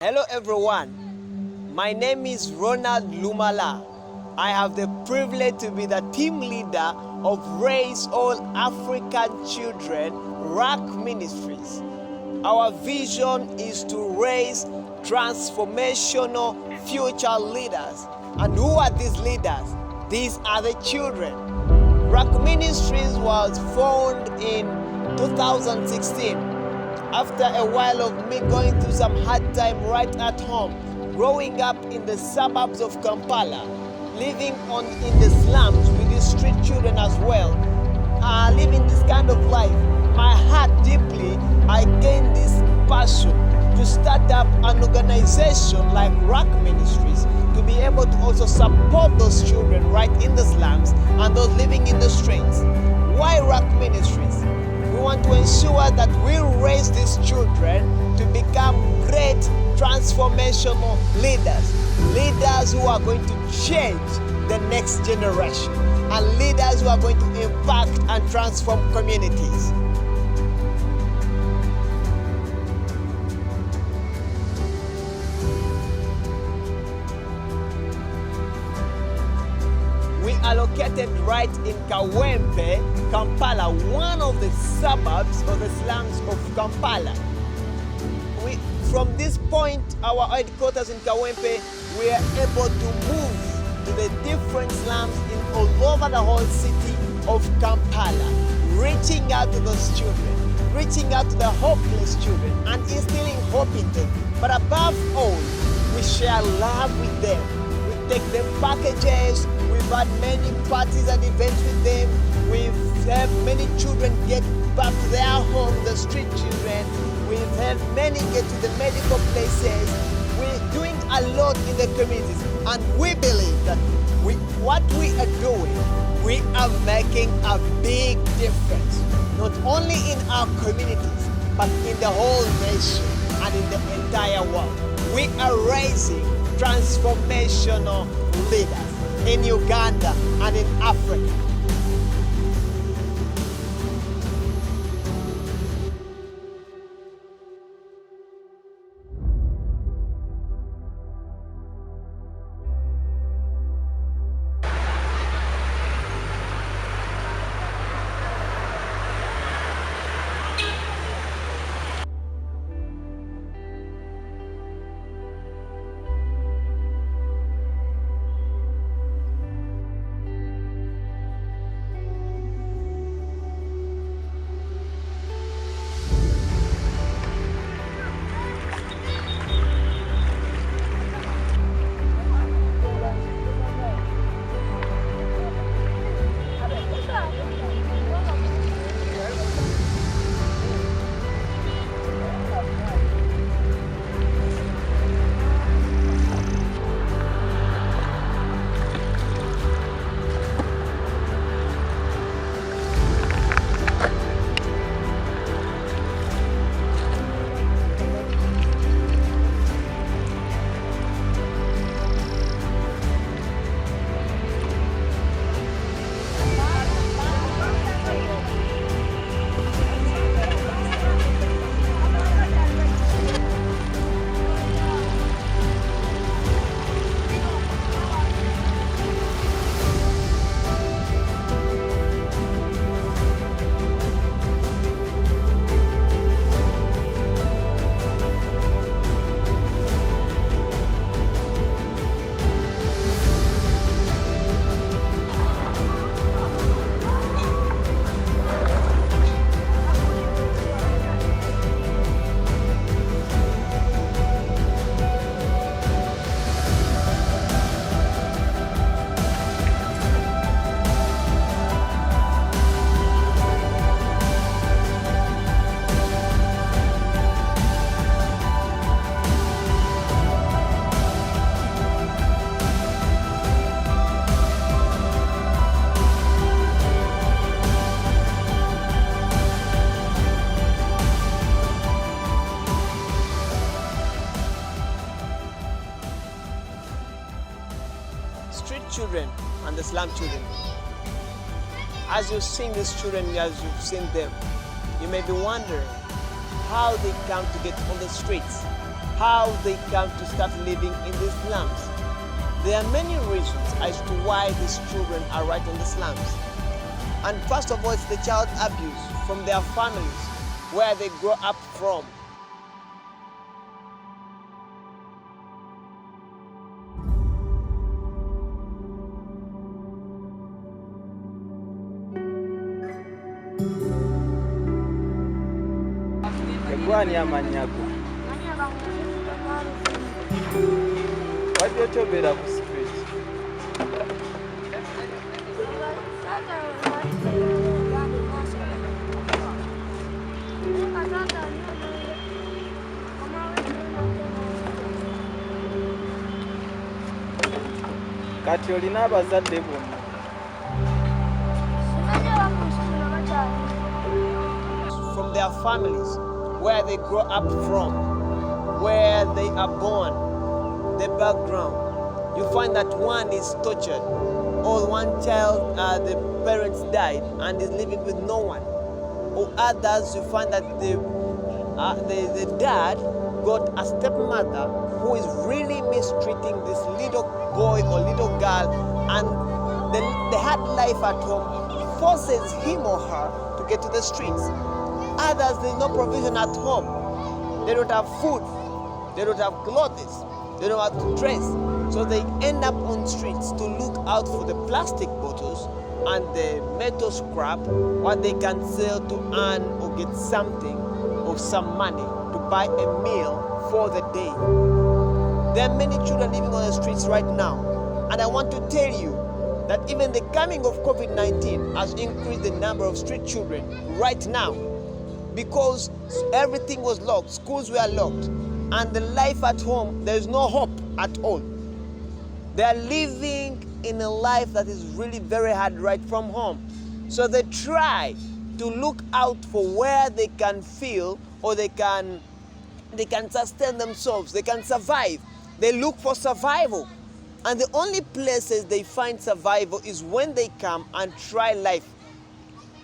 Hello everyone, my name is Ronald Lumala. I have the privilege to be the team leader of Raise All African Children RAC Ministries. Our vision is to raise transformational future leaders. And who are these leaders? These are the children. RAC Ministries was formed in 2016. After a while of me going through some hard time right at home, growing up in the suburbs of Kampala, living in the slums with the street children as well, living this kind of life, my heart deeply, I gained this passion to start up an organization like RAC Ministries to be able to also support those children right in the slums and those living in the streets. Why RAC Ministries? We want to ensure that we raise these children to become great transformational leaders who are going to change the next generation, and leaders who are going to impact and transform communities. We are located right in Kawempe, Kampala, one of the suburbs or the slums of Kampala. From this point, our headquarters in Kawempe, we are able to move to the different slums in all over the whole city of Kampala, reaching out to those children, reaching out to the hopeless children and instilling hope in them. But above all, we share love with them. We take them packages. We've had many parties and events with them. We've had many children get back to their home, the street children. We've had many get to the medical places. We're doing a lot in the communities. And we believe that what we are doing, we are making a big difference. Not only in our communities, but in the whole nation and in the entire world. We are raising transformational leaders in Uganda and in Africa. Street children and the slum children. As you've seen these children, as you've seen them, you may be wondering how they come to get on the streets, how they come to start living in the slums. There are many reasons as to why these children are right in the slums. And first of all, it's the child abuse from their families, where they grow up from. Egwani amanyago. Wajja okyogera ku street. Kati olina abazadde bonna. From their families, where they grow up from, where they are born, the background. You find that one is tortured, or one child, the parents died and is living with no one. Or others, you find that the dad got a stepmother who is really mistreating this little boy or little girl, and the hard life at home forces him or her to get to the streets. Others, there's no provision at home. They don't have food, they don't have clothes, they don't have to dress. So they end up on streets to look out for the plastic bottles and the metal scrap, what they can sell to earn or get something or some money to buy a meal for the day. There are many children living on the streets right now. And I want to tell you that even the coming of COVID-19 has increased the number of street children right now, because everything was locked, schools were locked, and the life at home, there is no hope at all. They are living in a life that is really very hard right from home. So they try to look out for where they can feel or they can sustain themselves, they can survive. They look for survival. And the only places they find survival is when they come and try life,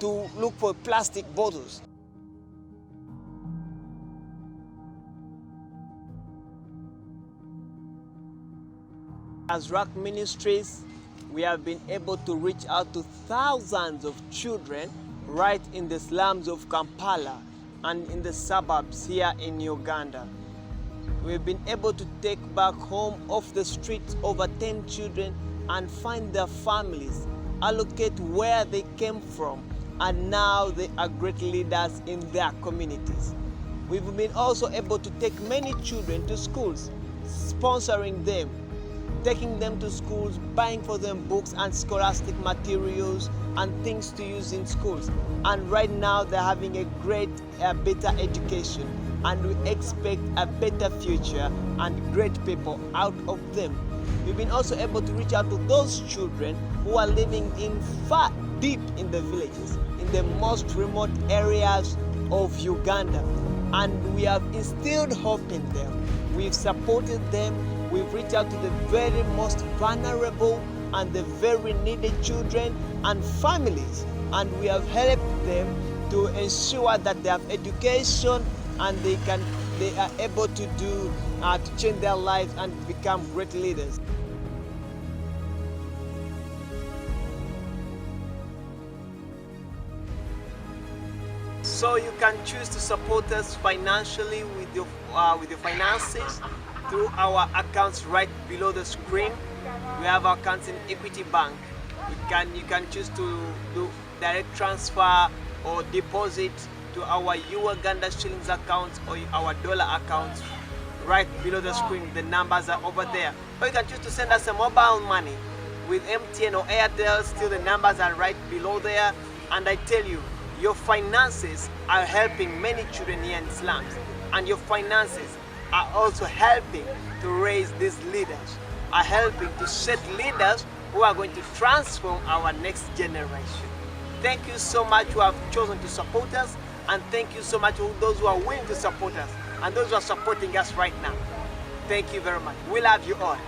to look for plastic bottles. As Rock Ministries, we have been able to reach out to thousands of children right in the slums of Kampala and in the suburbs here in Uganda. We've been able to take back home off the streets over 10 children and find their families, allocate where they came from, and now they are great leaders in their communities. We've been also able to take many children to schools, sponsoring them, taking them to schools, buying for them books and scholastic materials and things to use in schools. And right now they're having a great, better education, and we expect a better future and great people out of them. We've been also able to reach out to those children who are living in far deep in the villages, in the most remote areas of Uganda. And we have instilled hope in them. We've supported them. We've reached out to the very most vulnerable and the very needy children and families, and we have helped them to ensure that they have education and they are able to change their lives and become great leaders. So you can choose to support us financially with your finances through our accounts right below the screen. We have accounts in Equity Bank. You can choose to do direct transfer or deposit to our Uganda shillings accounts or our dollar accounts right below the screen. The numbers are over there. Or you can choose to send us a mobile money with MTN or Airtel. Still, the numbers are right below there. And I tell you, your finances are helping many children here in slums, and your finances are also helping to raise these leaders, are helping to set leaders who are going to transform our next generation. Thank you so much who have chosen to support us, and thank you so much to those who are willing to support us and those who are supporting us right now. Thank you very much. We love you all.